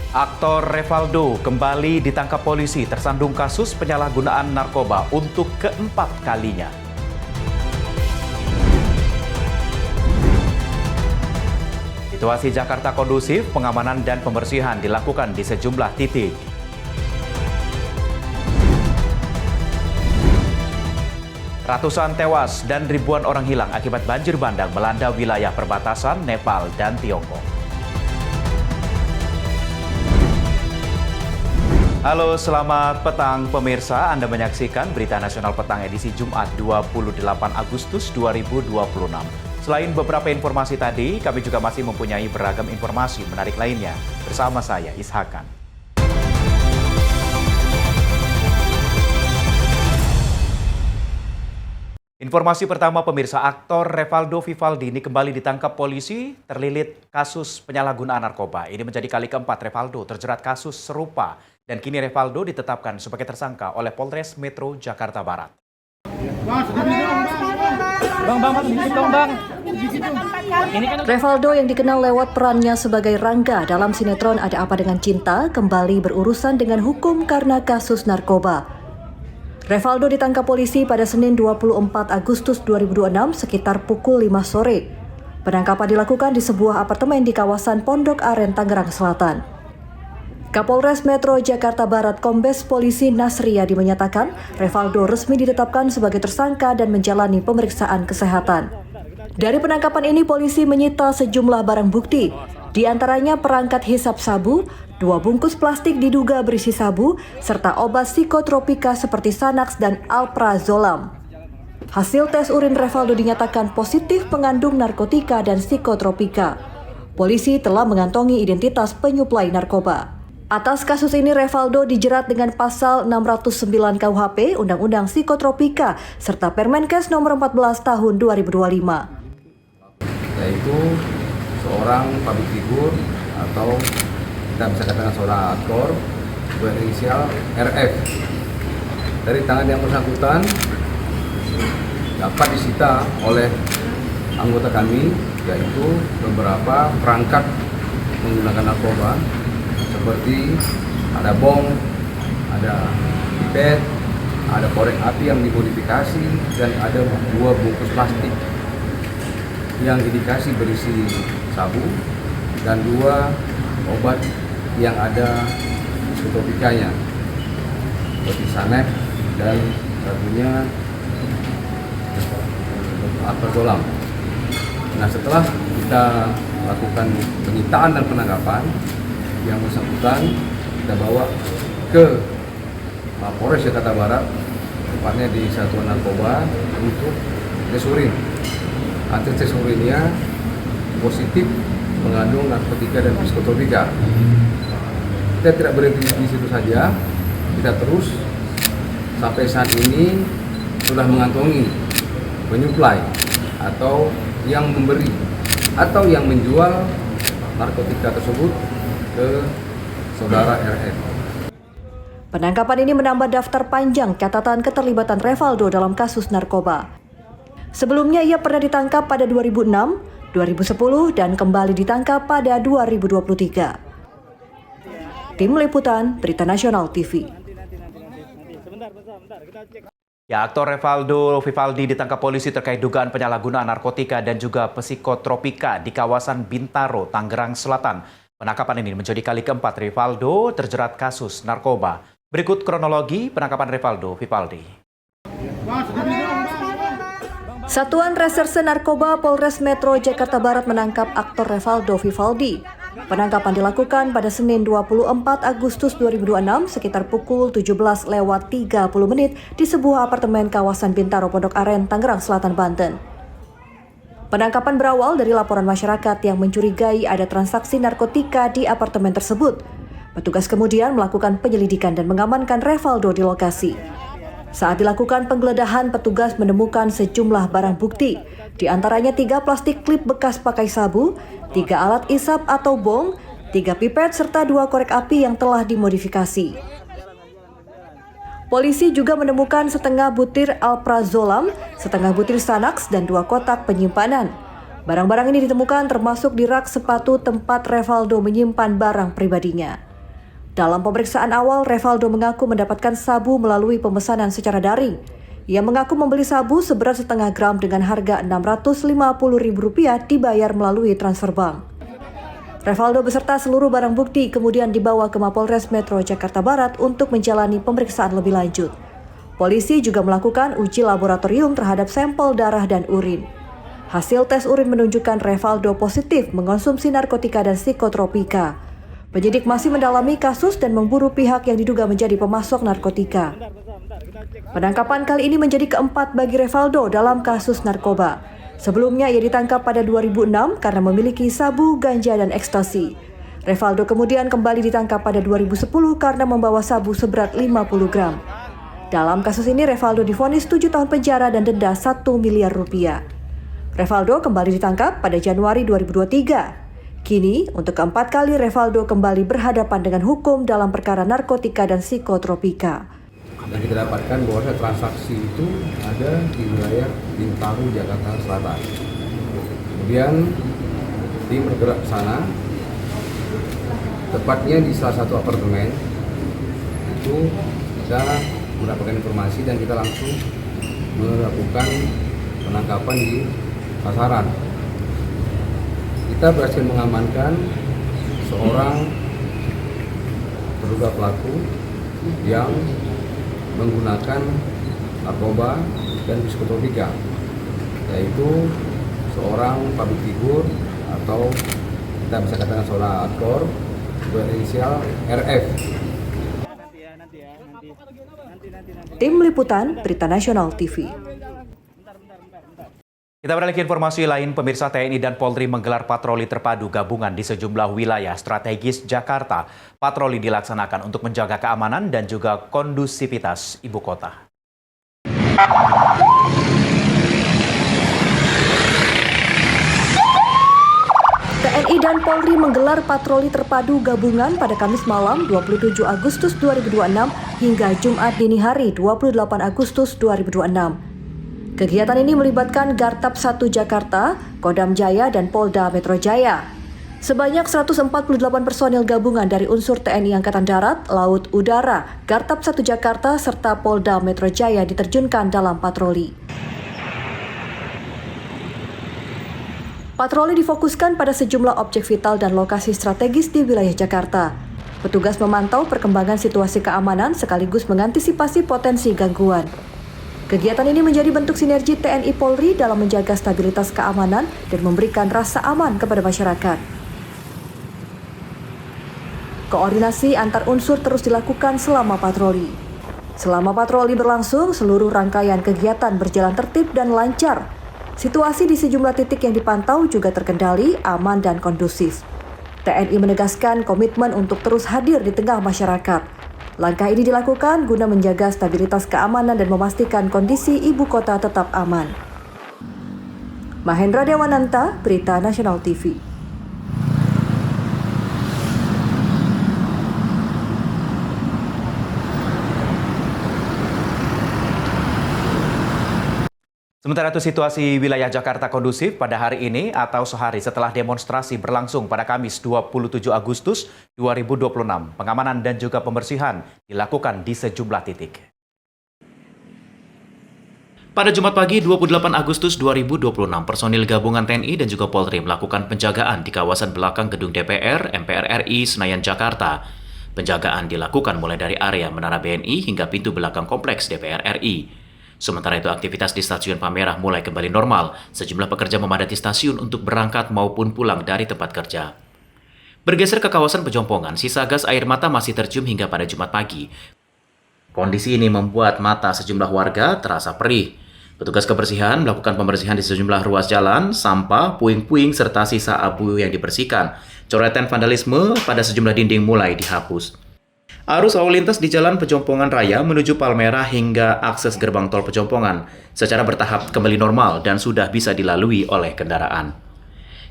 Aktor Revaldo kembali ditangkap polisi tersandung kasus penyalahgunaan narkoba untuk keempat kalinya. Situasi Jakarta kondusif, pengamanan dan pembersihan dilakukan di sejumlah titik. Ratusan tewas dan ribuan orang hilang akibat banjir bandang melanda wilayah perbatasan Nepal dan Tiongkok. Halo, selamat petang pemirsa. Anda menyaksikan Berita Nasional Petang edisi Jumat 28 Agustus 2026. Selain beberapa informasi tadi, kami juga masih mempunyai beragam informasi menarik lainnya. Bersama saya, Ishakan. Informasi pertama pemirsa, aktor Revaldo Vivaldi ini kembali ditangkap polisi terlilit kasus penyalahgunaan narkoba. Ini menjadi kali keempat Revaldo terjerat kasus serupa. Dan kini Revaldo ditetapkan sebagai tersangka oleh Polres Metro Jakarta Barat. Revaldo yang dikenal lewat perannya sebagai Rangga dalam sinetron Ada Apa Dengan Cinta kembali berurusan dengan hukum karena kasus narkoba. Revaldo ditangkap polisi pada Senin 24 Agustus 2026 sekitar pukul 5 sore. Penangkapan dilakukan di sebuah apartemen di kawasan Pondok Aren, Tangerang Selatan. Kapolres Metro Jakarta Barat Kombes Polisi Nasriyadi menyatakan Revaldo resmi ditetapkan sebagai tersangka dan menjalani pemeriksaan kesehatan. Dari penangkapan ini polisi menyita sejumlah barang bukti, di antaranya perangkat hisap sabu, 2 bungkus plastik diduga berisi sabu, serta obat psikotropika seperti Xanax dan Alprazolam. Hasil tes urin Revaldo dinyatakan positif mengandung narkotika dan psikotropika. Polisi telah mengantongi identitas penyuplai narkoba. Atas kasus ini Revaldo dijerat dengan pasal 609 KUHP Undang-Undang Psikotropika serta Permenkes nomor 14 tahun 2025. Yaitu seorang public figure atau kita bisa katakan seorang aktor berinisial RF. Dari tangan yang bersangkutan dapat disita oleh anggota kami yaitu beberapa perangkat menggunakan narkoba seperti ada bom, ada pipet, ada korek api yang dimodifikasi dan ada 2 bungkus plastik yang indikasi berisi sabu dan 2 obat yang ada psikotropikanya seperti Xanax dan satunya Alprazolam. Nah, setelah kita lakukan penyitaan dan penangkapan yang bersangkutan, kita bawa ke Mapolres Jakarta Barat, tepatnya di Satuan Narkoba untuk tes urin. Hasil tes urinnya positif mengandung narkotika dan psikotropika. Kita tidak berhenti di situ saja, kita terus sampai saat ini sudah mengantongi penyuplai atau yang memberi atau yang menjual narkotika tersebut ke saudara RF. Penangkapan ini menambah daftar panjang catatan keterlibatan Revaldo dalam kasus narkoba. Sebelumnya ia pernah ditangkap pada 2006, 2010 dan kembali ditangkap pada 2023. Tim Liputan Berita Nasional TV. Ya, aktor Revaldo Vivaldi ditangkap polisi terkait dugaan penyalahgunaan narkotika dan juga psikotropika di kawasan Bintaro, Tangerang Selatan. Penangkapan ini menjadi kali keempat Revaldo terjerat kasus narkoba. Berikut kronologi penangkapan Revaldo Vivaldi. Satuan Reserse Narkoba Polres Metro Jakarta Barat menangkap aktor Revaldo Vivaldi. Penangkapan dilakukan pada Senin 24 Agustus 2026 sekitar pukul 17:30 di sebuah apartemen kawasan Bintaro, Pondok Aren, Tangerang Selatan, Banten. Penangkapan berawal dari laporan masyarakat yang mencurigai ada transaksi narkotika di apartemen tersebut. Petugas kemudian melakukan penyelidikan dan mengamankan Revaldo di lokasi. Saat dilakukan penggeledahan, petugas menemukan sejumlah barang bukti, di antaranya 3 plastik klip bekas pakai sabu, 3 alat isap atau bong, 3 pipet serta 2 korek api yang telah dimodifikasi. Polisi juga menemukan setengah butir Alprazolam, setengah butir Xanax, dan 2 kotak penyimpanan. Barang-barang ini ditemukan termasuk di rak sepatu tempat Revaldo menyimpan barang pribadinya. Dalam pemeriksaan awal, Revaldo mengaku mendapatkan sabu melalui pemesanan secara daring. Ia mengaku membeli sabu seberat setengah gram dengan harga Rp650.000 dibayar melalui transfer bank. Revaldo beserta seluruh barang bukti kemudian dibawa ke Mapolres Metro Jakarta Barat untuk menjalani pemeriksaan lebih lanjut. Polisi juga melakukan uji laboratorium terhadap sampel darah dan urin. Hasil tes urin menunjukkan Revaldo positif mengonsumsi narkotika dan psikotropika. Penyidik masih mendalami kasus dan memburu pihak yang diduga menjadi pemasok narkotika. Penangkapan kali ini menjadi keempat bagi Revaldo dalam kasus narkoba. Sebelumnya ia ditangkap pada 2006 karena memiliki sabu, ganja, dan ekstasi. Revaldo kemudian kembali ditangkap pada 2010 karena membawa sabu seberat 50 gram. Dalam kasus ini Revaldo divonis 7 tahun penjara dan denda Rp1 miliar. Revaldo kembali ditangkap pada Januari 2023. Kini, untuk keempat kali Revaldo kembali berhadapan dengan hukum dalam perkara narkotika dan psikotropika. Dan kita dapatkan bahwa transaksi itu ada di wilayah Bintaro, Jakarta Selatan. Kemudian tim bergerak ke sana, tepatnya di salah satu apartemen. Itu kita mendapatkan informasi dan kita langsung melakukan penangkapan di pasaran. Kita berhasil mengamankan seorang terduga pelaku yang menggunakan narkoba dan psikotropika, yaitu seorang public figure atau kita bisa katakan seorang aktor berinisial RF. Tim Liputan Berita Nasional TV. Kita beralih ke informasi lain, pemirsa. TNI dan Polri menggelar patroli terpadu gabungan di sejumlah wilayah strategis Jakarta. Patroli dilaksanakan untuk menjaga keamanan dan juga kondusivitas ibu kota. TNI dan Polri menggelar patroli terpadu gabungan pada Kamis malam 27 Agustus 2026 hingga Jumat dini hari 28 Agustus 2026. Kegiatan ini melibatkan Gartap 1 Jakarta, Kodam Jaya, dan Polda Metro Jaya. Sebanyak 148 personil gabungan dari unsur TNI Angkatan Darat, Laut, Udara, Gartap 1 Jakarta, serta Polda Metro Jaya diterjunkan dalam patroli. Patroli difokuskan pada sejumlah objek vital dan lokasi strategis di wilayah Jakarta. Petugas memantau perkembangan situasi keamanan sekaligus mengantisipasi potensi gangguan. Kegiatan ini menjadi bentuk sinergi TNI Polri dalam menjaga stabilitas keamanan dan memberikan rasa aman kepada masyarakat. Koordinasi antar unsur terus dilakukan selama patroli. Selama patroli berlangsung, seluruh rangkaian kegiatan berjalan tertib dan lancar. Situasi di sejumlah titik yang dipantau juga terkendali, aman, dan kondusif. TNI menegaskan komitmen untuk terus hadir di tengah masyarakat. Langkah ini dilakukan guna menjaga stabilitas keamanan dan memastikan kondisi ibu kota tetap aman. Mahendra Dewananta, Berita Nasional TV. Sementara itu situasi wilayah Jakarta kondusif pada hari ini atau sehari setelah demonstrasi berlangsung pada Kamis 27 Agustus 2026. Pengamanan dan juga pembersihan dilakukan di sejumlah titik. Pada Jumat pagi 28 Agustus 2026, personil gabungan TNI dan juga Polri melakukan penjagaan di kawasan belakang gedung DPR MPR RI Senayan, Jakarta. Penjagaan dilakukan mulai dari area Menara BNI hingga pintu belakang kompleks DPR RI. Sementara itu aktivitas di Stasiun Palmerah mulai kembali normal. Sejumlah pekerja memadati stasiun untuk berangkat maupun pulang dari tempat kerja. Bergeser ke kawasan Pejompongan, sisa gas air mata masih tercium hingga pada Jumat pagi. Kondisi ini membuat mata sejumlah warga terasa perih. Petugas kebersihan melakukan pembersihan di sejumlah ruas jalan, sampah, puing-puing, serta sisa abu yang dibersihkan. Coretan vandalisme pada sejumlah dinding mulai dihapus. Arus lalu lintas di Jalan Pejompongan Raya menuju Palmerah hingga akses gerbang tol Pejompongan secara bertahap kembali normal dan sudah bisa dilalui oleh kendaraan.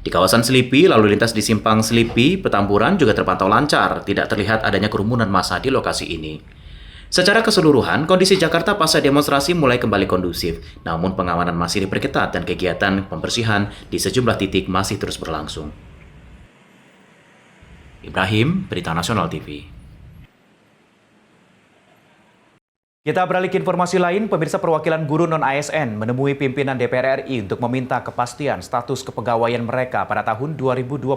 Di kawasan Selipi, lalu lintas di Simpang Selipi, Petamburan juga terpantau lancar, tidak terlihat adanya kerumunan massa di lokasi ini. Secara keseluruhan, kondisi Jakarta pasca demonstrasi mulai kembali kondusif, namun pengamanan masih diperketat dan kegiatan pembersihan di sejumlah titik masih terus berlangsung. Ibrahim, Berita Nasional TV. Kita beralih ke informasi lain, pemirsa perwakilan guru non-ASN menemui pimpinan DPR RI untuk meminta kepastian status kepegawaian mereka pada tahun 2027.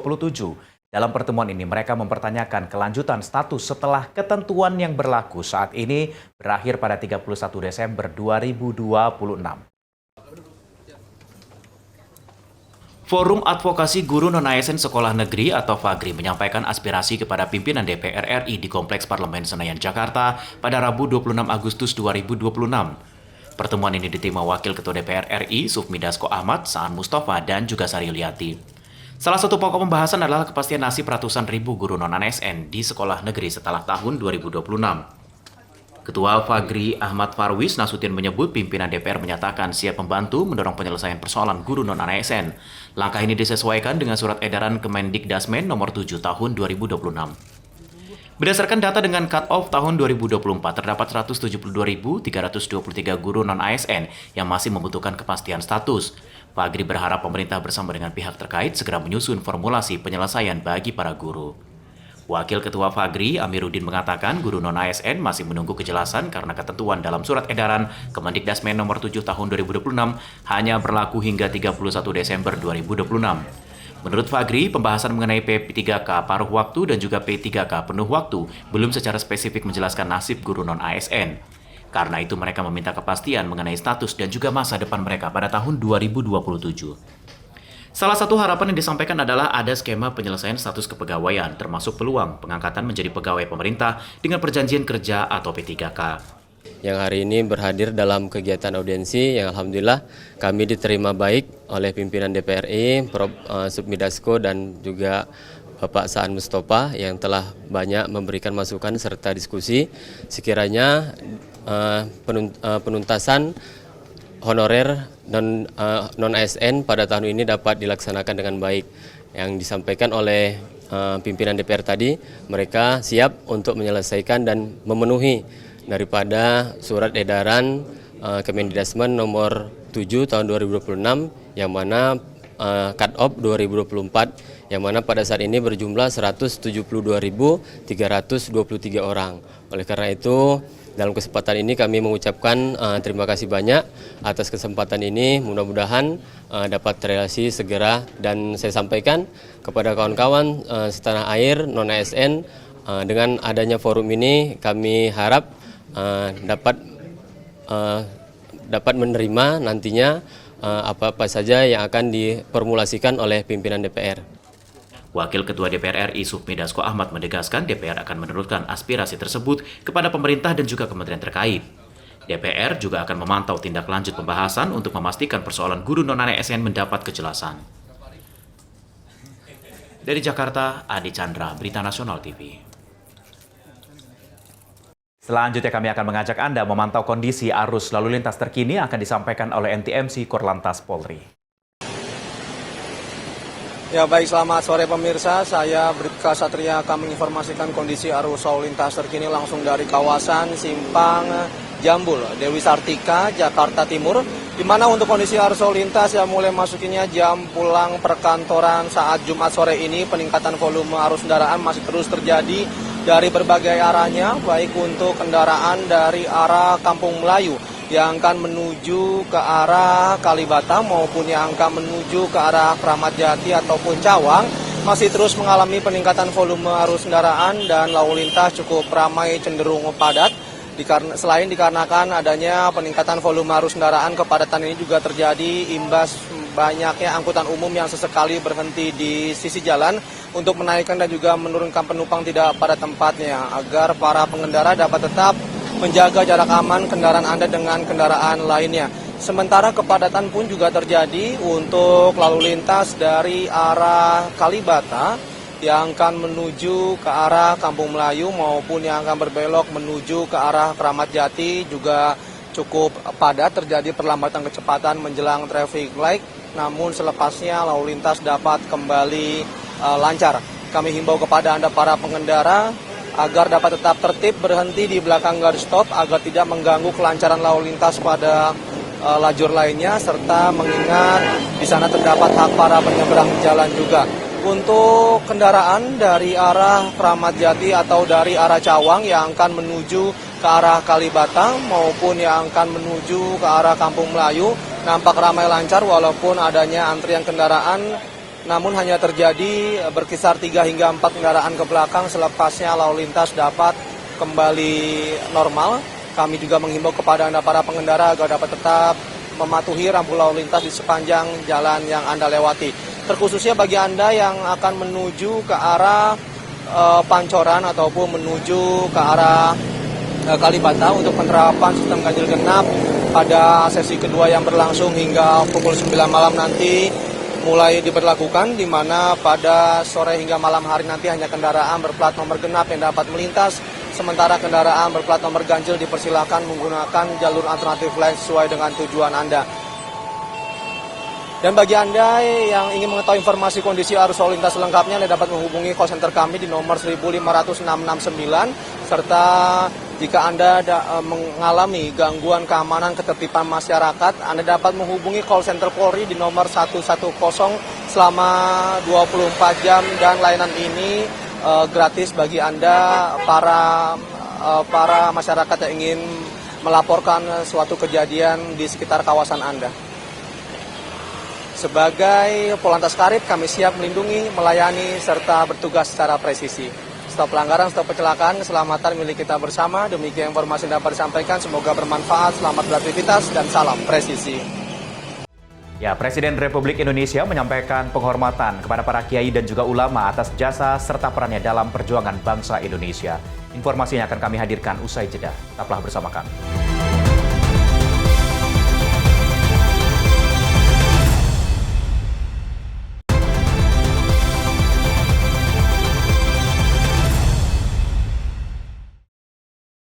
Dalam pertemuan ini, mereka mempertanyakan kelanjutan status setelah ketentuan yang berlaku saat ini berakhir pada 31 Desember 2026. Forum Advokasi Guru Non-ASN Sekolah Negeri atau FAGRI menyampaikan aspirasi kepada pimpinan DPR RI di Kompleks Parlemen Senayan, Jakarta pada Rabu 26 Agustus 2026. Pertemuan ini diterima Wakil Ketua DPR RI, Sufmi Dasko Ahmad, Saan Mustafa, dan juga Sari Yuliati. Salah satu pokok pembahasan adalah kepastian nasib ratusan ribu guru non-ASN di sekolah negeri setelah tahun 2026. Ketua FAGRI Ahmad Farwis Nasution menyebut pimpinan DPR menyatakan siap membantu mendorong penyelesaian persoalan guru non-ASN. Langkah ini disesuaikan dengan surat edaran Kemendikdasmen nomor 7 tahun 2026. Berdasarkan data dengan cut-off tahun 2024, terdapat 172.323 guru non-ASN yang masih membutuhkan kepastian status. FAGRI berharap pemerintah bersama dengan pihak terkait segera menyusun formulasi penyelesaian bagi para guru. Wakil Ketua FAGRI, Amiruddin, mengatakan guru non-ASN masih menunggu kejelasan karena ketentuan dalam surat edaran Kemendikdasmen nomor 7 tahun 2026 hanya berlaku hingga 31 Desember 2026. Menurut FAGRI, pembahasan mengenai P3K paruh waktu dan juga P3K penuh waktu belum secara spesifik menjelaskan nasib guru non-ASN. Karena itu mereka meminta kepastian mengenai status dan juga masa depan mereka pada tahun 2027. Salah satu harapan yang disampaikan adalah ada skema penyelesaian status kepegawaian, termasuk peluang pengangkatan menjadi pegawai pemerintah dengan perjanjian kerja atau P3K. Yang hari ini berhadir dalam kegiatan audiensi yang alhamdulillah kami diterima baik oleh pimpinan DPR RI, Prof. Sufmi Dasko dan juga Bapak Saan Mustafa yang telah banyak memberikan masukan serta diskusi. Sekiranya penuntasan honorer non-ASN pada tahun ini dapat dilaksanakan dengan baik. Yang disampaikan oleh pimpinan DPR tadi, mereka siap untuk menyelesaikan dan memenuhi daripada surat edaran Kemendikdasmen nomor 7 tahun 2026 yang mana cut-off 2024 yang mana pada saat ini berjumlah 172.323 orang. Oleh karena itu, dalam kesempatan ini kami mengucapkan terima kasih banyak atas kesempatan ini, mudah-mudahan dapat terrealisasi segera dan saya sampaikan kepada kawan-kawan setanah air non-ASN dengan adanya forum ini kami harap dapat menerima nantinya apa-apa saja yang akan diformulasikan oleh pimpinan DPR. Wakil Ketua DPR RI Sufmi Dasko Ahmad menegaskan DPR akan meneruskan aspirasi tersebut kepada pemerintah dan juga kementerian terkait. DPR juga akan memantau tindak lanjut pembahasan untuk memastikan persoalan guru non-ASN mendapat kejelasan. Dari Jakarta, Adi Chandra, Berita Nasional TV. Selanjutnya kami akan mengajak Anda memantau kondisi arus lalu lintas terkini yang akan disampaikan oleh NTMC Korlantas Polri. Ya baik, selamat sore pemirsa, saya Bribka Satria akan menginformasikan kondisi arus lalu lintas terkini langsung dari kawasan Simpang Jambul, Dewi Sartika, Jakarta Timur, di mana untuk kondisi arus lalu lintas yang mulai masukinya jam pulang perkantoran saat Jumat sore ini, peningkatan volume arus kendaraan masih terus terjadi dari berbagai arahnya, baik untuk kendaraan dari arah Kampung Melayu yang akan menuju ke arah Kalibata maupun yang akan menuju ke arah Kramat Jati ataupun Cawang masih terus mengalami peningkatan volume arus kendaraan dan lalu lintas cukup ramai cenderung padat. Selain dikarenakan adanya peningkatan volume arus kendaraan, kepadatan ini juga terjadi imbas banyaknya angkutan umum yang sesekali berhenti di sisi jalan untuk menaikkan dan juga menurunkan penumpang tidak pada tempatnya agar para pengendara dapat tetap menjaga jarak aman kendaraan Anda dengan kendaraan lainnya. Sementara kepadatan pun juga terjadi untuk lalu lintas dari arah Kalibata yang akan menuju ke arah Kampung Melayu maupun yang akan berbelok menuju ke arah Kramat Jati juga cukup padat, terjadi perlambatan kecepatan menjelang traffic light, namun selepasnya lalu lintas dapat kembali lancar. Kami himbau kepada Anda para pengendara agar dapat tetap tertib berhenti di belakang garis stop agar tidak mengganggu kelancaran lalu lintas pada lajur lainnya, serta mengingat di sana terdapat hak para penyeberang jalan juga. untuk kendaraan dari arah Kramat Jati atau dari arah Cawang yang akan menuju ke arah Kalibata maupun yang akan menuju ke arah Kampung Melayu nampak ramai lancar walaupun adanya antrian kendaraan, namun hanya terjadi berkisar 3 hingga 4 kendaraan ke belakang. Selepasnya lalu lintas dapat kembali normal. Kami juga menghimbau kepada Anda para pengendara agar dapat tetap mematuhi rambu lalu lintas di sepanjang jalan yang Anda lewati. Terkhususnya bagi Anda yang akan menuju ke arah Pancoran ataupun menuju ke arah Kalibata untuk penerapan sistem ganjil genap pada sesi kedua yang berlangsung hingga pukul 9 malam nanti mulai diberlakukan, di mana pada sore hingga malam hari nanti hanya kendaraan berplat nomor genap yang dapat melintas, sementara kendaraan berplat nomor ganjil dipersilakan menggunakan jalur alternatif lain sesuai dengan tujuan Anda. Dan bagi Anda yang ingin mengetahui informasi kondisi arus lalu lintas selengkapnya, Anda dapat menghubungi call center kami di nomor 15669, serta jika Anda mengalami gangguan keamanan ketertiban masyarakat, Anda dapat menghubungi call center Polri di nomor 110 selama 24 jam, dan layanan ini gratis bagi Anda para masyarakat yang ingin melaporkan suatu kejadian di sekitar kawasan Anda. Sebagai Polantas Karib, kami siap melindungi, melayani, serta bertugas secara presisi. Stop pelanggaran, stop kecelakaan, keselamatan milik kita bersama. Demikian informasi yang dapat disampaikan, semoga bermanfaat, selamat beraktivitas, dan salam presisi. Ya, Presiden Republik Indonesia menyampaikan penghormatan kepada para kiai dan juga ulama atas jasa serta perannya dalam perjuangan bangsa Indonesia. Informasinya akan kami hadirkan usai jeda. Tetaplah bersama kami.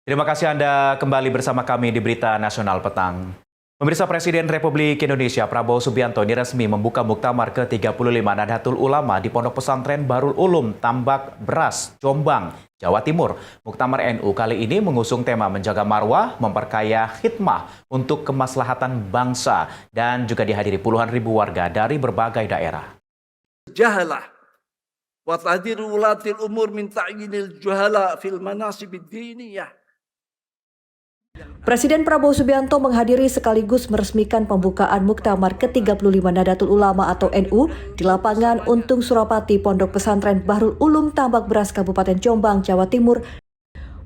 Terima kasih Anda kembali bersama kami di Berita Nasional Petang. Pemirsa, Presiden Republik Indonesia Prabowo Subianto ini resmi membuka Muktamar ke-35 Nahdlatul Ulama di Pondok Pesantren Darul Ulum, Tambak Beras, Jombang, Jawa Timur. Muktamar NU kali ini mengusung tema menjaga marwah, memperkaya khidmah untuk kemaslahatan bangsa, dan juga dihadiri puluhan ribu warga dari berbagai daerah. Jahalah wa tahdiru ulatil umur min ta'yinil juhala fil manasibid diniyah. Presiden Prabowo Subianto menghadiri sekaligus meresmikan pembukaan Muktamar ke-35 Nahdlatul Ulama atau NU di lapangan Untung Surapati, Pondok Pesantren Darul Ulum, Tambak Beras, Kabupaten Jombang, Jawa Timur.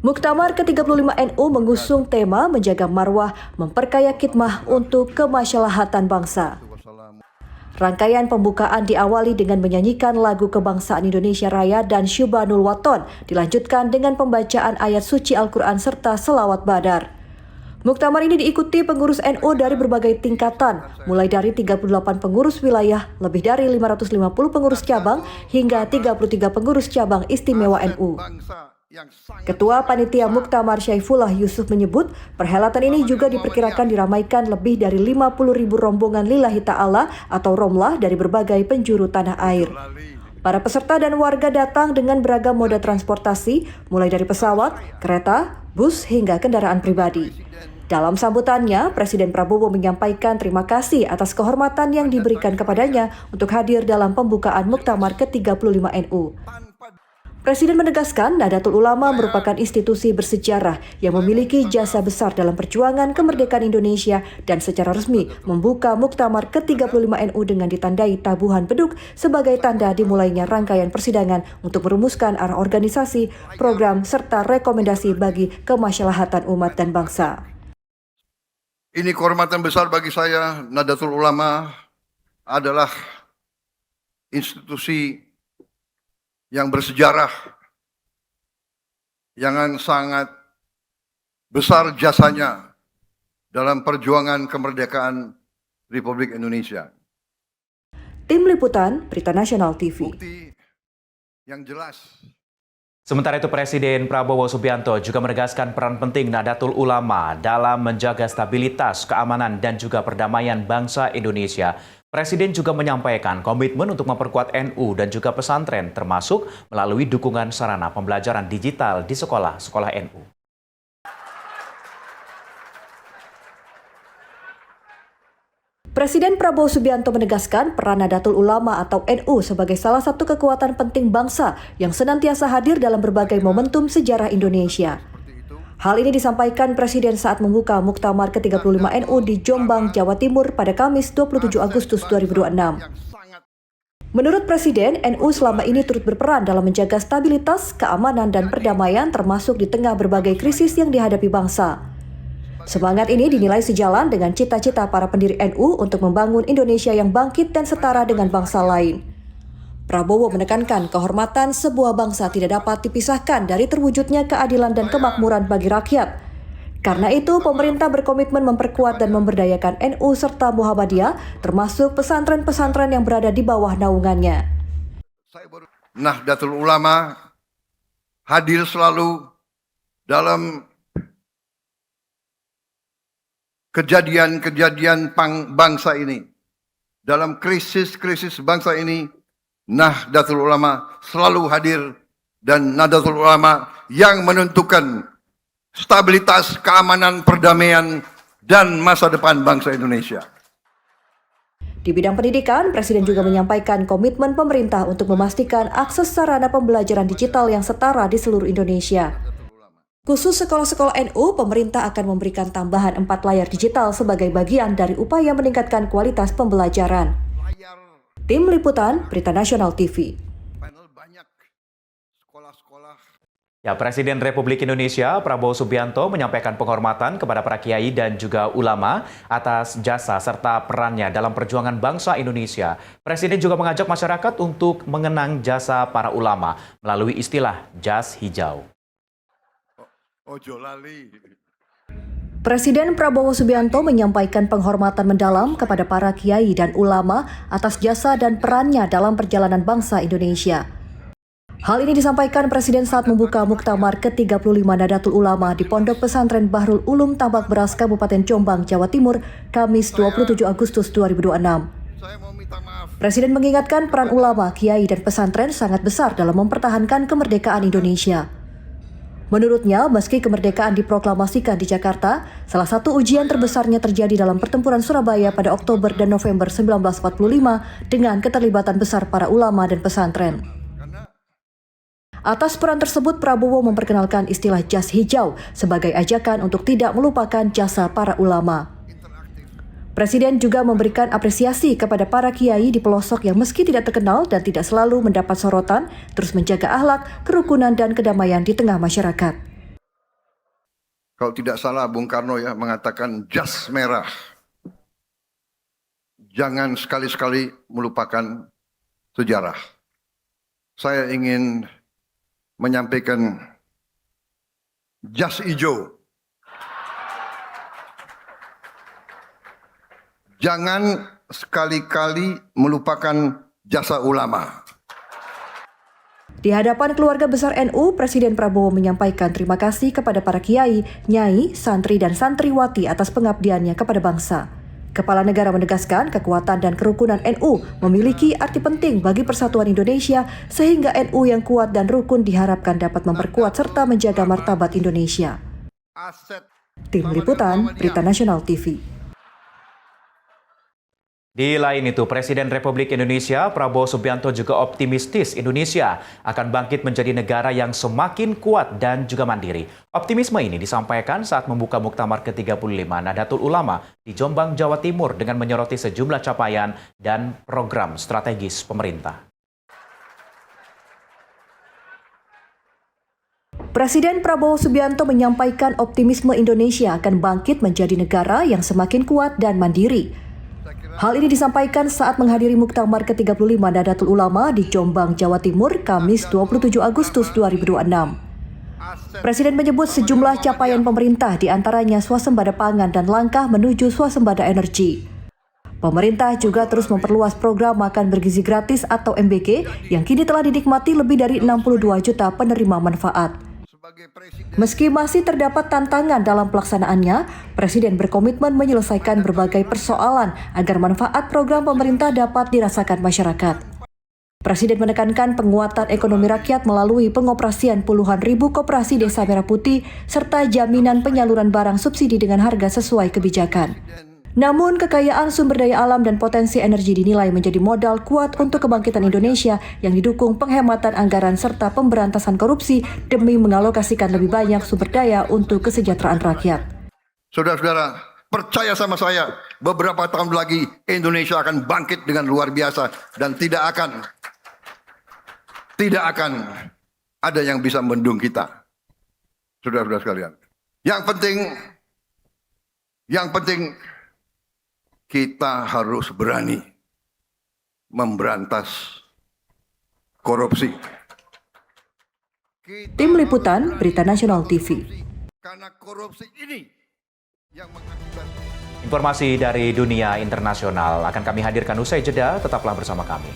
Muktamar ke-35 NU mengusung tema menjaga marwah, memperkaya khidmah untuk kemaslahatan bangsa. Rangkaian pembukaan diawali dengan menyanyikan lagu kebangsaan Indonesia Raya dan Syubanul Waton, dilanjutkan dengan pembacaan ayat suci Al-Quran serta selawat badar. Muktamar ini diikuti pengurus NU dari berbagai tingkatan, mulai dari 38 pengurus wilayah, lebih dari 550 pengurus cabang, hingga 33 pengurus cabang istimewa NU. Ketua Panitia Muktamar Syaifullah Yusuf menyebut, perhelatan ini juga diperkirakan diramaikan lebih dari 50.000 rombongan lillahi ta'ala atau romlah dari berbagai penjuru tanah air. Para peserta dan warga datang dengan beragam moda transportasi, mulai dari pesawat, kereta, bus, hingga kendaraan pribadi. Dalam sambutannya, Presiden Prabowo menyampaikan terima kasih atas kehormatan yang diberikan kepadanya untuk hadir dalam pembukaan Muktamar ke-35 NU. Presiden menegaskan Nahdlatul Ulama merupakan institusi bersejarah yang memiliki jasa besar dalam perjuangan kemerdekaan Indonesia dan secara resmi membuka Muktamar ke-35 NU dengan ditandai tabuhan beduk sebagai tanda dimulainya rangkaian persidangan untuk merumuskan arah organisasi, program, serta rekomendasi bagi kemaslahatan umat dan bangsa. Ini kehormatan besar bagi saya. Nahdlatul Ulama adalah institusi yang bersejarah, yang sangat besar jasanya dalam perjuangan kemerdekaan Republik Indonesia. Tim Liputan, Berita Nasional TV. Bukti yang jelas. Sementara itu, Presiden Prabowo Subianto juga menegaskan peran penting Nahdlatul Ulama dalam menjaga stabilitas, keamanan, dan juga perdamaian bangsa Indonesia. Presiden juga menyampaikan komitmen untuk memperkuat NU dan juga pesantren, termasuk melalui dukungan sarana pembelajaran digital di sekolah-sekolah NU. Presiden Prabowo Subianto menegaskan peran Nahdlatul Ulama atau NU sebagai salah satu kekuatan penting bangsa yang senantiasa hadir dalam berbagai momentum sejarah Indonesia. Hal ini disampaikan Presiden saat membuka Muktamar ke-35 NU di Jombang, Jawa Timur pada Kamis 27 Agustus 2026. Menurut Presiden, NU selama ini turut berperan dalam menjaga stabilitas, keamanan, dan perdamaian termasuk di tengah berbagai krisis yang dihadapi bangsa. Semangat ini dinilai sejalan dengan cita-cita para pendiri NU untuk membangun Indonesia yang bangkit dan setara dengan bangsa lain. Prabowo menekankan kehormatan sebuah bangsa tidak dapat dipisahkan dari terwujudnya keadilan dan kemakmuran bagi rakyat. Karena itu, pemerintah berkomitmen memperkuat dan memberdayakan NU serta Muhammadiyah, termasuk pesantren-pesantren yang berada di bawah naungannya. Nahdlatul Ulama hadir selalu dalam kejadian-kejadian bangsa ini. Dalam krisis-krisis bangsa ini, Nahdlatul Ulama selalu hadir, dan Nahdlatul Ulama yang menentukan stabilitas, keamanan, perdamaian, dan masa depan bangsa Indonesia. Di bidang pendidikan, Presiden juga menyampaikan komitmen pemerintah untuk memastikan akses sarana pembelajaran digital yang setara di seluruh Indonesia. Khusus sekolah-sekolah NU, pemerintah akan memberikan tambahan 4 layar digital sebagai bagian dari upaya meningkatkan kualitas pembelajaran. Tim Liputan, Berita Nasional TV. Ya, Presiden Republik Indonesia Prabowo Subianto menyampaikan penghormatan kepada para kiai dan juga ulama atas jasa serta perannya dalam perjuangan bangsa Indonesia. Presiden juga mengajak masyarakat untuk mengenang jasa para ulama melalui istilah jas hijau. Ojo lali. Presiden Prabowo Subianto menyampaikan penghormatan mendalam kepada para kiai dan ulama atas jasa dan perannya dalam perjalanan bangsa Indonesia. Hal ini disampaikan Presiden saat membuka Muktamar ke-35 Nahdlatul Ulama di Pondok Pesantren Bahrul Ulum Tambak Beras Kabupaten Jombang, Jawa Timur, Kamis 27 Agustus 2026. Presiden mengingatkan peran ulama, kiai, dan pesantren sangat besar dalam mempertahankan kemerdekaan Indonesia. Menurutnya, meski kemerdekaan diproklamasikan di Jakarta, salah satu ujian terbesarnya terjadi dalam pertempuran Surabaya pada Oktober dan November 1945 dengan keterlibatan besar para ulama dan pesantren. Atas peran tersebut, Prabowo memperkenalkan istilah jas hijau sebagai ajakan untuk tidak melupakan jasa para ulama. Presiden juga memberikan apresiasi kepada para kiai di pelosok yang meski tidak terkenal dan tidak selalu mendapat sorotan, terus menjaga akhlak, kerukunan, dan kedamaian di tengah masyarakat. Kalau tidak salah Bung Karno ya mengatakan jas merah. Jangan sekali-sekali melupakan sejarah. Saya ingin menyampaikan jas hijau. Jangan sekali-kali melupakan jasa ulama. Di hadapan keluarga besar NU, Presiden Prabowo menyampaikan terima kasih kepada para kiai, nyai, santri, dan santriwati atas pengabdiannya kepada bangsa. Kepala negara menegaskan kekuatan dan kerukunan NU memiliki arti penting bagi persatuan Indonesia, sehingga NU yang kuat dan rukun diharapkan dapat memperkuat serta menjaga martabat Indonesia. Tim Liputan, Berita Nasional TV. Di lain itu, Presiden Republik Indonesia Prabowo Subianto juga optimistis Indonesia akan bangkit menjadi negara yang semakin kuat dan juga mandiri. Optimisme ini disampaikan saat membuka Muktamar ke-35 Nahdlatul Ulama di Jombang, Jawa Timur dengan menyoroti sejumlah capaian dan program strategis pemerintah. Presiden Prabowo Subianto menyampaikan optimisme Indonesia akan bangkit menjadi negara yang semakin kuat dan mandiri. Hal ini disampaikan saat menghadiri Muktamar ke-35 Nahdlatul Ulama di Jombang, Jawa Timur, Kamis 27 Agustus 2026. Presiden menyebut sejumlah capaian pemerintah diantaranya swasembada pangan dan langkah menuju swasembada energi. Pemerintah juga terus memperluas program makan bergizi gratis atau MBG yang kini telah dinikmati lebih dari 62 juta penerima manfaat. Meski masih terdapat tantangan dalam pelaksanaannya, Presiden berkomitmen menyelesaikan berbagai persoalan agar manfaat program pemerintah dapat dirasakan masyarakat. Presiden menekankan penguatan ekonomi rakyat melalui pengoperasian puluhan ribu koperasi Desa Merah Putih serta jaminan penyaluran barang subsidi dengan harga sesuai kebijakan. Namun, kekayaan sumber daya alam dan potensi energi dinilai menjadi modal kuat untuk kebangkitan Indonesia yang didukung penghematan anggaran serta pemberantasan korupsi demi mengalokasikan lebih banyak sumber daya untuk kesejahteraan rakyat. Saudara-saudara, percaya sama saya, beberapa tahun lagi Indonesia akan bangkit dengan luar biasa dan tidak akan ada yang bisa membendung kita. Saudara-saudara sekalian. Yang penting kita harus berani memberantas korupsi. Tim Liputan, Berita Nasional TV. Karena korupsi ini yang mengakibatkan. Informasi dari dunia internasional akan kami hadirkan usai jeda, tetaplah bersama kami.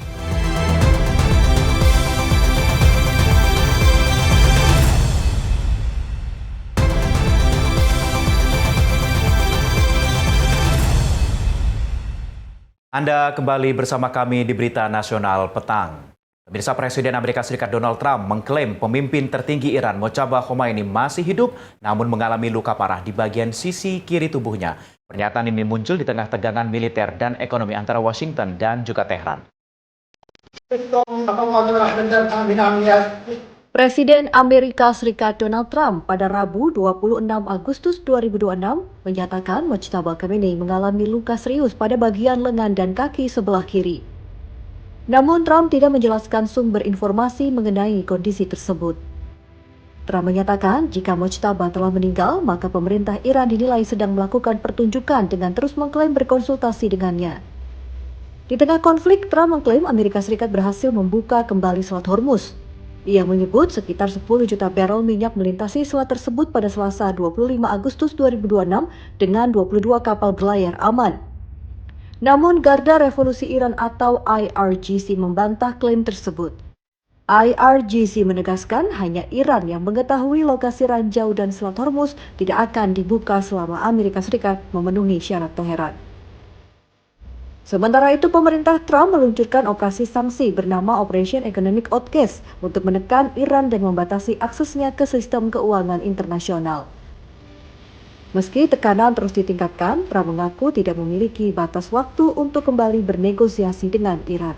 Anda kembali bersama kami di Berita Nasional Petang. Pemirsa, Presiden Amerika Serikat Donald Trump mengklaim pemimpin tertinggi Iran Mojtaba Khomeini masih hidup namun mengalami luka parah di bagian sisi kiri tubuhnya. Pernyataan ini muncul di tengah tegangan militer dan ekonomi antara Washington dan juga Tehran. Presiden Amerika Serikat Donald Trump pada Rabu 26 Agustus 2026 menyatakan Mojtaba Khomeini mengalami luka serius pada bagian lengan dan kaki sebelah kiri. Namun Trump tidak menjelaskan sumber informasi mengenai kondisi tersebut. Trump menyatakan jika Mojtaba telah meninggal, maka pemerintah Iran dinilai sedang melakukan pertunjukan dengan terus mengklaim berkonsultasi dengannya. Di tengah konflik, Trump mengklaim Amerika Serikat berhasil membuka kembali Selat Hormuz. Ia menyebut sekitar 10 juta barel minyak melintasi selat tersebut pada Selasa 25 Agustus 2026 dengan 22 kapal berlayar aman. Namun Garda Revolusi Iran atau IRGC membantah klaim tersebut. IRGC menegaskan hanya Iran yang mengetahui lokasi ranjau dan Selat Hormuz tidak akan dibuka selama Amerika Serikat memenuhi syarat Teheran. Sementara itu, pemerintah Trump meluncurkan operasi sanksi bernama Operation Economic Outcast untuk menekan Iran dan membatasi aksesnya ke sistem keuangan internasional. Meski tekanan terus ditingkatkan, Trump mengaku tidak memiliki batas waktu untuk kembali bernegosiasi dengan Iran.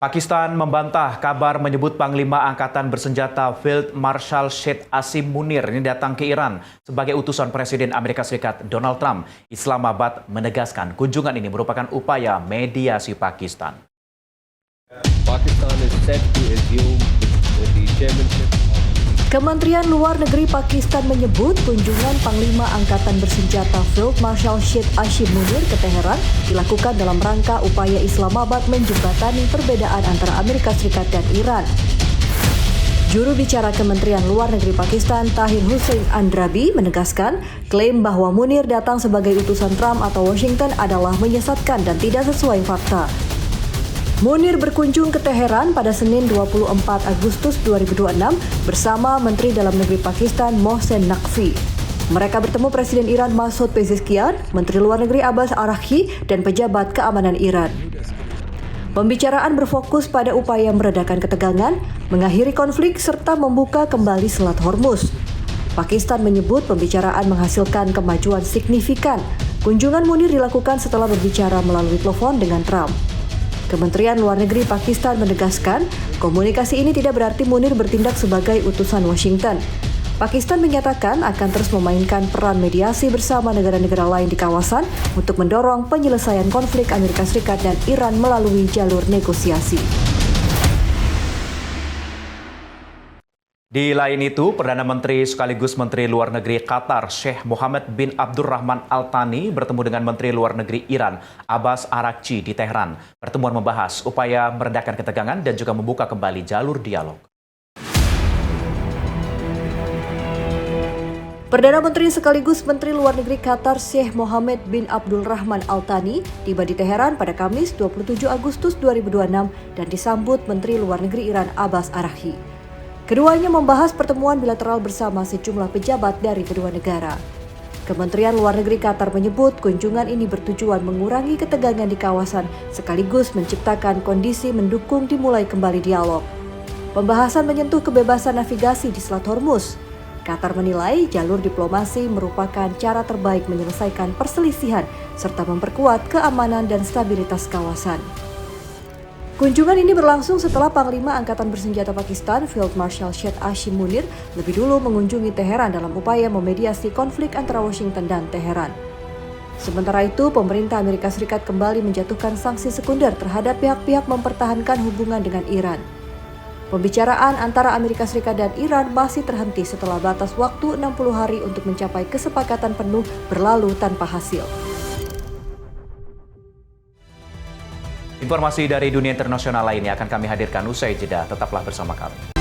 Pakistan membantah kabar menyebut Panglima Angkatan Bersenjata Field Marshal Syed Asim Munir ini datang ke Iran sebagai utusan Presiden Amerika Serikat Donald Trump. Islamabad menegaskan kunjungan ini merupakan upaya mediasi Pakistan. Pakistan is set to assume the chairmanship. Kementerian Luar Negeri Pakistan menyebut kunjungan Panglima Angkatan Bersenjata Field Marshal Syed Asim Munir ke Teheran dilakukan dalam rangka upaya Islamabad menjembatani perbedaan antara Amerika Serikat dan Iran. Juru bicara Kementerian Luar Negeri Pakistan Tahir Hussein Andrabi menegaskan klaim bahwa Munir datang sebagai utusan Trump atau Washington adalah menyesatkan dan tidak sesuai fakta. Munir berkunjung ke Teheran pada Senin 24 Agustus 2026 bersama Menteri Dalam Negeri Pakistan Mohsen Naqvi. Mereka bertemu Presiden Iran Masoud Pezeshkian, Menteri Luar Negeri Abbas Araghchi, dan pejabat keamanan Iran. Pembicaraan berfokus pada upaya meredakan ketegangan, mengakhiri konflik, serta membuka kembali Selat Hormuz. Pakistan menyebut pembicaraan menghasilkan kemajuan signifikan. Kunjungan Munir dilakukan setelah berbicara melalui telepon dengan Trump. Kementerian Luar Negeri Pakistan menegaskan, komunikasi ini tidak berarti Munir bertindak sebagai utusan Washington. Pakistan menyatakan akan terus memainkan peran mediasi bersama negara-negara lain di kawasan untuk mendorong penyelesaian konflik Amerika Serikat dan Iran melalui jalur negosiasi. Di lain itu, Perdana Menteri sekaligus Menteri Luar Negeri Qatar, Sheikh Mohammed bin Abdurrahman Al Thani bertemu dengan Menteri Luar Negeri Iran, Abbas Araghchi di Tehran. Pertemuan membahas upaya meredakan ketegangan dan juga membuka kembali jalur dialog. Perdana Menteri sekaligus Menteri Luar Negeri Qatar, Sheikh Mohammed bin Abdurrahman Al Thani tiba di Teheran pada Kamis 27 Agustus 2026 dan disambut Menteri Luar Negeri Iran, Abbas Araghchi. Keduanya membahas pertemuan bilateral bersama sejumlah pejabat dari kedua negara. Kementerian Luar Negeri Qatar menyebut kunjungan ini bertujuan mengurangi ketegangan di kawasan sekaligus menciptakan kondisi mendukung dimulai kembali dialog. Pembahasan menyentuh kebebasan navigasi di Selat Hormuz. Qatar menilai jalur diplomasi merupakan cara terbaik menyelesaikan perselisihan serta memperkuat keamanan dan stabilitas kawasan. Kunjungan ini berlangsung setelah Panglima Angkatan Bersenjata Pakistan, Field Marshal Syed Hashim Munir, lebih dulu mengunjungi Teheran dalam upaya memediasi konflik antara Washington dan Teheran. Sementara itu, pemerintah Amerika Serikat kembali menjatuhkan sanksi sekunder terhadap pihak-pihak mempertahankan hubungan dengan Iran. Pembicaraan antara Amerika Serikat dan Iran masih terhenti setelah batas waktu 60 hari untuk mencapai kesepakatan penuh berlalu tanpa hasil. Informasi dari dunia internasional lainnya akan kami hadirkan usai jeda. Tetaplah bersama kami.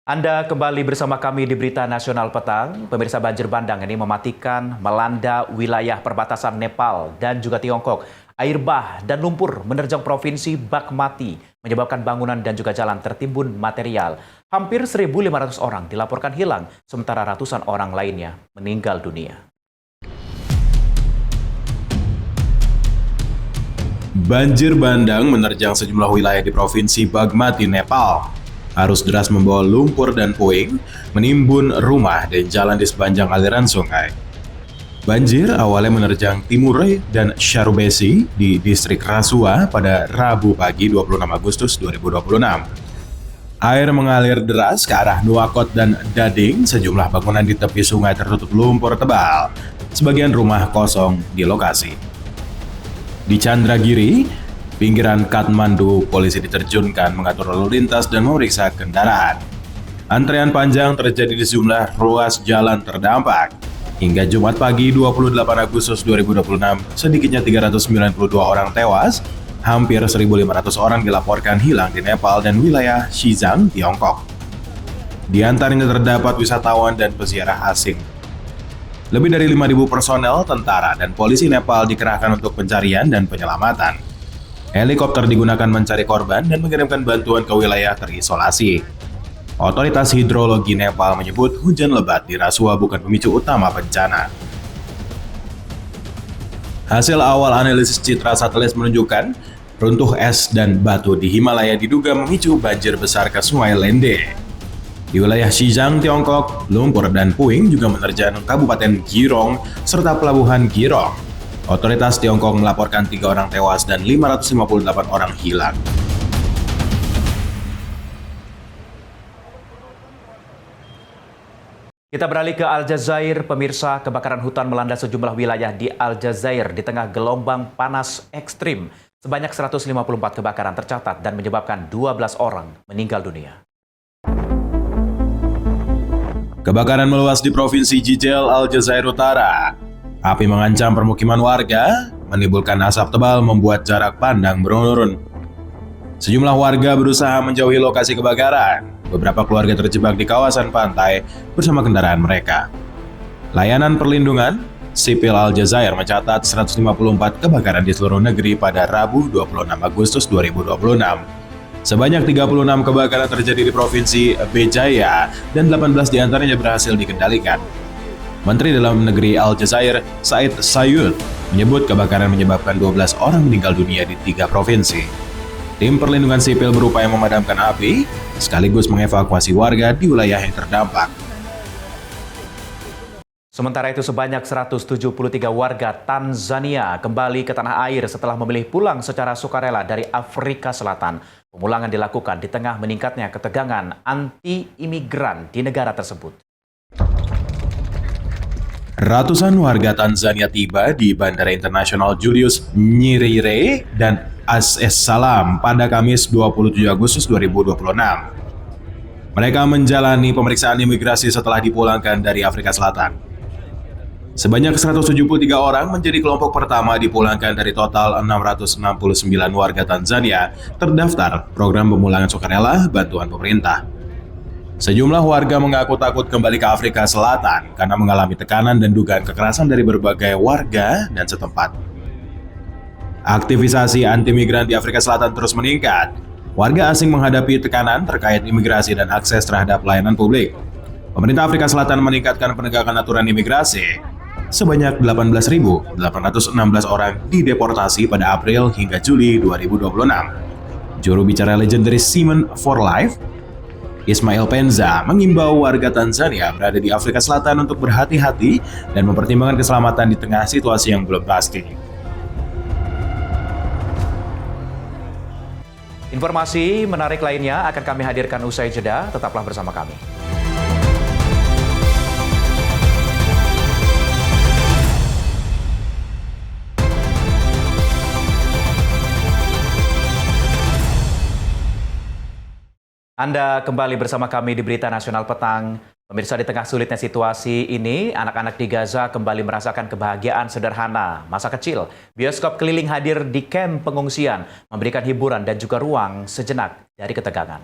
Anda kembali bersama kami di Berita Nasional Petang. Pemirsa, banjir bandang ini mematikan melanda wilayah perbatasan Nepal dan juga Tiongkok. Air bah dan lumpur menerjang provinsi Bagmati, menyebabkan bangunan dan juga jalan tertimbun material. Hampir 1.500 orang dilaporkan hilang, sementara ratusan orang lainnya meninggal dunia. Banjir bandang menerjang sejumlah wilayah di Provinsi Bagmati, Nepal. Arus deras membawa lumpur dan puing, menimbun rumah dan jalan di sepanjang aliran sungai. Banjir awalnya menerjang Timure dan Syarubesi di distrik Rasua pada Rabu pagi 26 Agustus 2026. Air mengalir deras ke arah Nuwakot dan Dading, sejumlah bangunan di tepi sungai tertutup lumpur tebal. Sebagian rumah kosong di lokasi. Di Chandragiri, pinggiran Kathmandu, polisi diterjunkan mengatur lalu lintas dan memeriksa kendaraan. Antrean panjang terjadi di sejumlah ruas jalan terdampak. Hingga Jumat pagi 28 Agustus 2026, sedikitnya 392 orang tewas, hampir 1.500 orang dilaporkan hilang di Nepal dan wilayah Xizang, Tiongkok. Di antaranya terdapat wisatawan dan peziarah asing. Lebih dari 5.000 personel, tentara, dan polisi Nepal dikerahkan untuk pencarian dan penyelamatan. Helikopter digunakan mencari korban dan mengirimkan bantuan ke wilayah terisolasi. Otoritas Hidrologi Nepal menyebut hujan lebat di Rasua bukan pemicu utama bencana. Hasil awal analisis citra satelit menunjukkan runtuh es dan batu di Himalaya diduga memicu banjir besar ke Sungai Lende. Di wilayah Xizang, Tiongkok, lumpur dan puing juga menerjang Kabupaten Girong serta Pelabuhan Girong. Otoritas Tiongkok melaporkan 3 orang tewas dan 558 orang hilang. Kita beralih ke Aljazair. Pemirsa, kebakaran hutan melanda sejumlah wilayah di Aljazair di tengah gelombang panas ekstrim. Sebanyak 154 kebakaran tercatat dan menyebabkan 12 orang meninggal dunia. Kebakaran meluas di Provinsi Jijel, Aljazair Utara. Api mengancam permukiman warga, menimbulkan asap tebal membuat jarak pandang menurun. Sejumlah warga berusaha menjauhi lokasi kebakaran. Beberapa keluarga terjebak di kawasan pantai bersama kendaraan mereka. Layanan perlindungan sipil Aljazair mencatat 154 kebakaran di seluruh negeri pada Rabu 26 Agustus 2026. Sebanyak 36 kebakaran terjadi di Provinsi Béjaïa dan 18 diantaranya berhasil dikendalikan. Menteri Dalam Negeri Aljazair, Said Sayud, menyebut kebakaran menyebabkan 12 orang meninggal dunia di 3 provinsi. Tim perlindungan sipil berupaya memadamkan api, sekaligus mengevakuasi warga di wilayah yang terdampak. Sementara itu, sebanyak 173 warga Tanzania kembali ke tanah air setelah memilih pulang secara sukarela dari Afrika Selatan. Pemulangan dilakukan di tengah meningkatnya ketegangan anti-imigran di negara tersebut. Ratusan warga Tanzania tiba di Bandara Internasional Julius Nyerere dan Es Salam pada Kamis 27 Agustus 2026. Mereka menjalani pemeriksaan imigrasi setelah dipulangkan dari Afrika Selatan. Sebanyak 173 orang menjadi kelompok pertama dipulangkan dari total 669 warga Tanzania terdaftar program pemulangan sukarela bantuan pemerintah. Sejumlah warga mengaku takut kembali ke Afrika Selatan karena mengalami tekanan dan dugaan kekerasan dari berbagai warga dan setempat. Aktivisasi anti-migran di Afrika Selatan terus meningkat. Warga asing menghadapi tekanan terkait imigrasi dan akses terhadap pelayanan publik. Pemerintah Afrika Selatan meningkatkan penegakan aturan imigrasi. sebanyak 18.816 orang dideportasi pada April hingga Juli 2026. Juru bicara legendaris Simon for Life, Ismail Penza, mengimbau warga Tanzania berada di Afrika Selatan untuk berhati-hati dan mempertimbangkan keselamatan di tengah situasi yang belum pasti. Informasi menarik lainnya akan kami hadirkan usai jeda, tetaplah bersama kami. Anda kembali bersama kami di Berita Nasional Petang. Pemirsa, di tengah sulitnya situasi ini, anak-anak di Gaza kembali merasakan kebahagiaan sederhana masa kecil. Bioskop keliling hadir di kamp pengungsian, memberikan hiburan dan juga ruang sejenak dari ketegangan.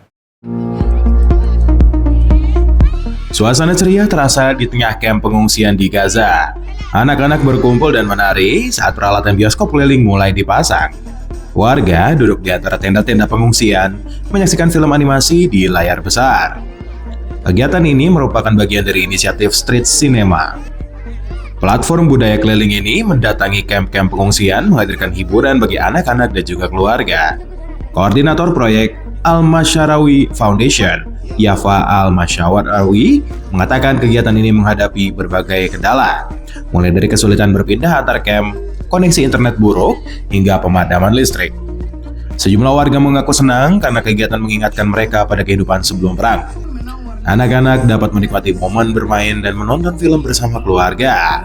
Suasana ceria terasa di tengah kamp pengungsian di Gaza. Anak-anak berkumpul dan menari saat peralatan bioskop keliling mulai dipasang. Warga duduk di antara tenda-tenda pengungsian, menyaksikan film animasi di layar besar. Kegiatan ini merupakan bagian dari inisiatif Street Cinema. Platform budaya keliling ini mendatangi kamp-kamp pengungsian menghadirkan hiburan bagi anak-anak dan juga keluarga. Koordinator proyek Al-Masharawi Foundation, Yafa Al-Masharawi, mengatakan kegiatan ini menghadapi berbagai kendala, mulai dari kesulitan berpindah antar kamp, koneksi internet buruk, hingga pemadaman listrik. Sejumlah warga mengaku senang karena kegiatan mengingatkan mereka pada kehidupan sebelum perang. Anak-anak dapat menikmati momen bermain dan menonton film bersama keluarga.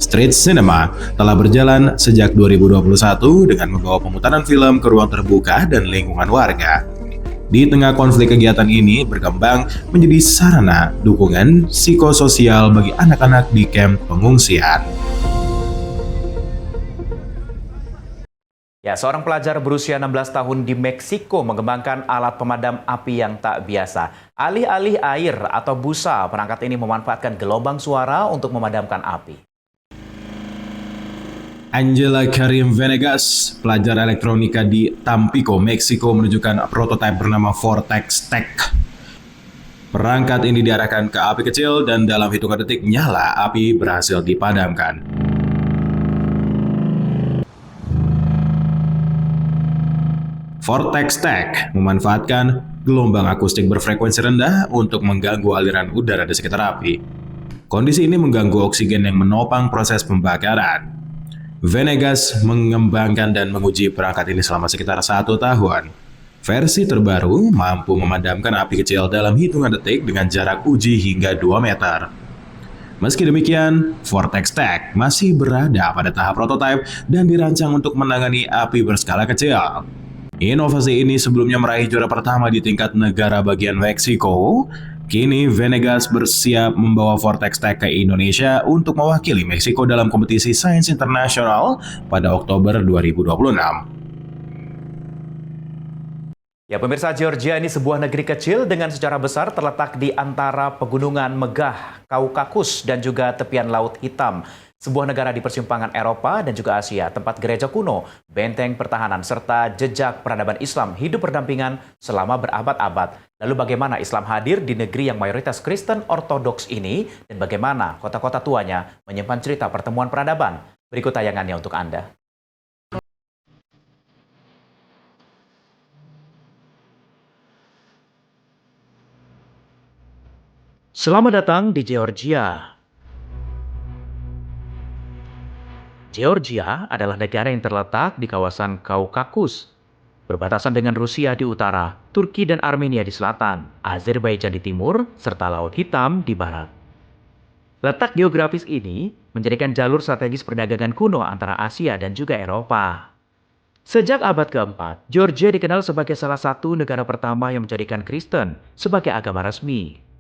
Street Cinema telah berjalan sejak 2021 dengan membawa pemutaran film ke ruang terbuka dan lingkungan warga. Di tengah konflik, kegiatan ini berkembang menjadi sarana dukungan psikososial bagi anak-anak di kamp pengungsian. Ya, seorang pelajar berusia 16 tahun di Meksiko mengembangkan alat pemadam api yang tak biasa. Alih-alih air atau busa, perangkat ini memanfaatkan gelombang suara untuk memadamkan api. Angela Karim Venegas, pelajar elektronika di Tampico, Meksiko, menunjukkan prototipe bernama Vortex Tech. Perangkat ini diarahkan ke api kecil dan dalam hitungan detik nyala, api berhasil dipadamkan. Vortex Tech memanfaatkan gelombang akustik berfrekuensi rendah untuk mengganggu aliran udara di sekitar api. Kondisi ini mengganggu oksigen yang menopang proses pembakaran. Venegas mengembangkan dan menguji perangkat ini selama sekitar 1 tahun. Versi terbaru mampu memadamkan api kecil dalam hitungan detik dengan jarak uji hingga 2 meter. Meski demikian, Vortex Tech masih berada pada tahap prototipe dan dirancang untuk menangani api berskala kecil. Inovasi ini sebelumnya meraih juara pertama di tingkat negara bagian Meksiko. Kini Venegas bersiap membawa Vortex Tech ke Indonesia untuk mewakili Meksiko dalam kompetisi sains internasional pada Oktober 2026. Ya, pemirsa, Georgia ini sebuah negeri kecil dengan sejarah besar terletak di antara pegunungan megah Kaukasus dan juga tepian Laut Hitam. Sebuah negara di persimpangan Eropa dan juga Asia, tempat gereja kuno, benteng pertahanan, serta jejak peradaban Islam hidup berdampingan selama berabad-abad. Lalu bagaimana Islam hadir di negeri yang mayoritas Kristen Ortodoks ini, dan bagaimana kota-kota tuanya menyimpan cerita pertemuan peradaban? Berikut tayangannya untuk Anda. Selamat datang di Georgia. Georgia adalah negara yang terletak di kawasan Kaukasus, berbatasan dengan Rusia di utara, Turki dan Armenia di selatan, Azerbaijan di timur, serta Laut Hitam di barat. Letak geografis ini menjadikan jalur strategis perdagangan kuno antara Asia dan juga Eropa. Sejak abad keempat, Georgia dikenal sebagai salah satu negara pertama yang menjadikan Kristen sebagai agama resmi.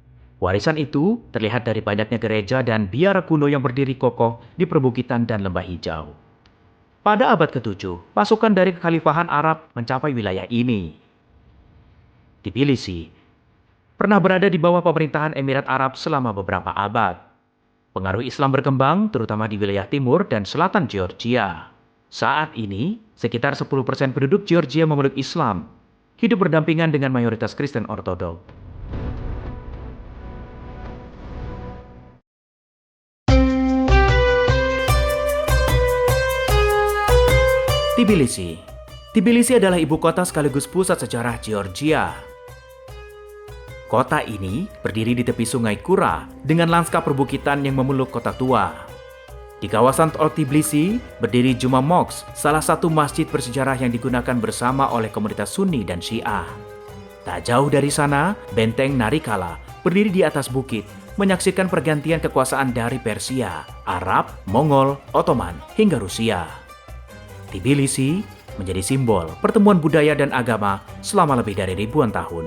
Warisan itu terlihat dari banyaknya gereja dan biara kuno yang berdiri kokoh di perbukitan dan lembah hijau. Pada abad ke-7, pasukan dari kekhalifahan Arab mencapai wilayah ini. Tbilisi pernah berada di bawah pemerintahan Emirat Arab selama beberapa abad. Pengaruh Islam berkembang terutama di wilayah timur dan selatan Georgia. Saat ini, sekitar 10% penduduk Georgia memeluk Islam, hidup berdampingan dengan mayoritas Kristen Ortodoks. Tbilisi. Tbilisi adalah ibu kota sekaligus pusat sejarah Georgia. Kota ini berdiri di tepi sungai Kura dengan lanskap perbukitan yang memeluk kota tua. Di kawasan Old Tbilisi berdiri Juma Mosque, salah satu masjid bersejarah yang digunakan bersama oleh komunitas Sunni dan Syiah. Tak jauh dari sana, benteng Narikala berdiri di atas bukit, menyaksikan pergantian kekuasaan dari Persia, Arab, Mongol, Ottoman, hingga Rusia. Tbilisi menjadi simbol pertemuan budaya dan agama selama lebih dari ribuan tahun.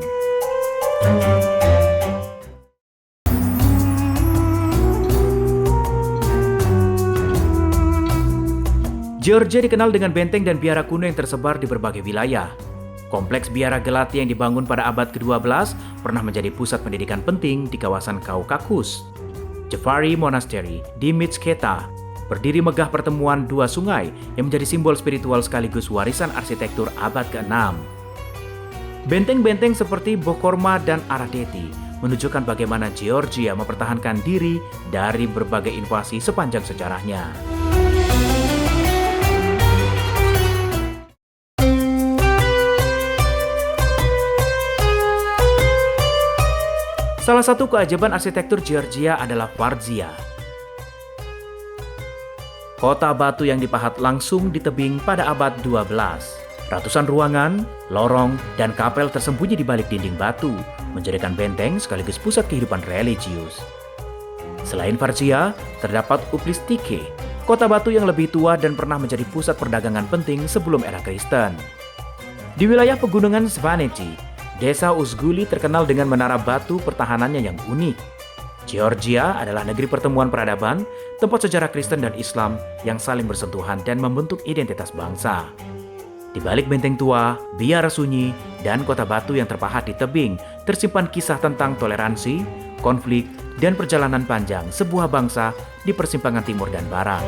Georgia dikenal dengan benteng dan biara kuno yang tersebar di berbagai wilayah. Kompleks biara Galatia yang dibangun pada abad ke-12 pernah menjadi pusat pendidikan penting di kawasan Kaukasus. Jafari Monastery di Mitsketa berdiri megah pertemuan dua sungai yang menjadi simbol spiritual sekaligus warisan arsitektur abad ke-6. Benteng-benteng seperti Bokorma dan Aradeti menunjukkan bagaimana Georgia mempertahankan diri dari berbagai invasi sepanjang sejarahnya. Salah satu keajaiban arsitektur Georgia adalah Varzia. Kota batu yang dipahat langsung di tebing pada abad 12. Ratusan ruangan, lorong, dan kapel tersembunyi di balik dinding batu, menjadikan benteng sekaligus pusat kehidupan religius. Selain Varzia, terdapat Uplistike, kota batu yang lebih tua dan pernah menjadi pusat perdagangan penting sebelum era Kristen. Di wilayah pegunungan Svaneti, Desa Uzguli terkenal dengan menara batu pertahanannya yang unik. Georgia adalah negeri pertemuan peradaban, tempat sejarah Kristen dan Islam yang saling bersentuhan dan membentuk identitas bangsa. Di balik benteng tua, biara sunyi, dan kota batu yang terpahat di tebing, tersimpan kisah tentang toleransi, konflik, dan perjalanan panjang sebuah bangsa di persimpangan timur dan barat.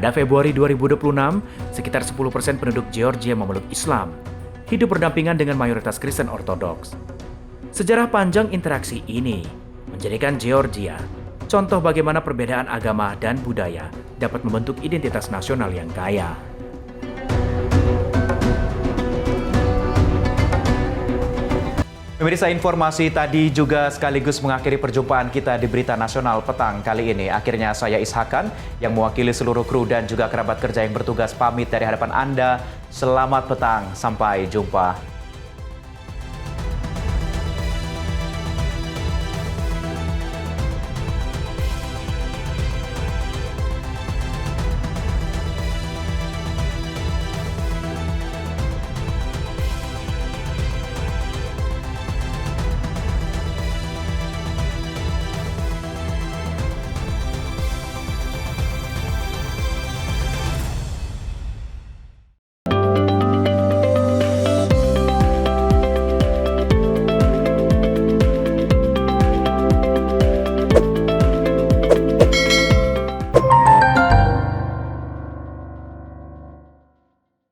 Pada Februari 2026, sekitar 10% penduduk Georgia memeluk Islam, hidup berdampingan dengan mayoritas Kristen Ortodoks. Sejarah panjang interaksi ini menjadikan Georgia contoh bagaimana perbedaan agama dan budaya dapat membentuk identitas nasional yang kaya. Pemirsa, informasi tadi juga sekaligus mengakhiri perjumpaan kita di Berita Nasional petang kali ini. Akhirnya saya Ishakan yang mewakili seluruh kru dan juga kerabat kerja yang bertugas pamit dari hadapan Anda. Selamat petang, sampai jumpa.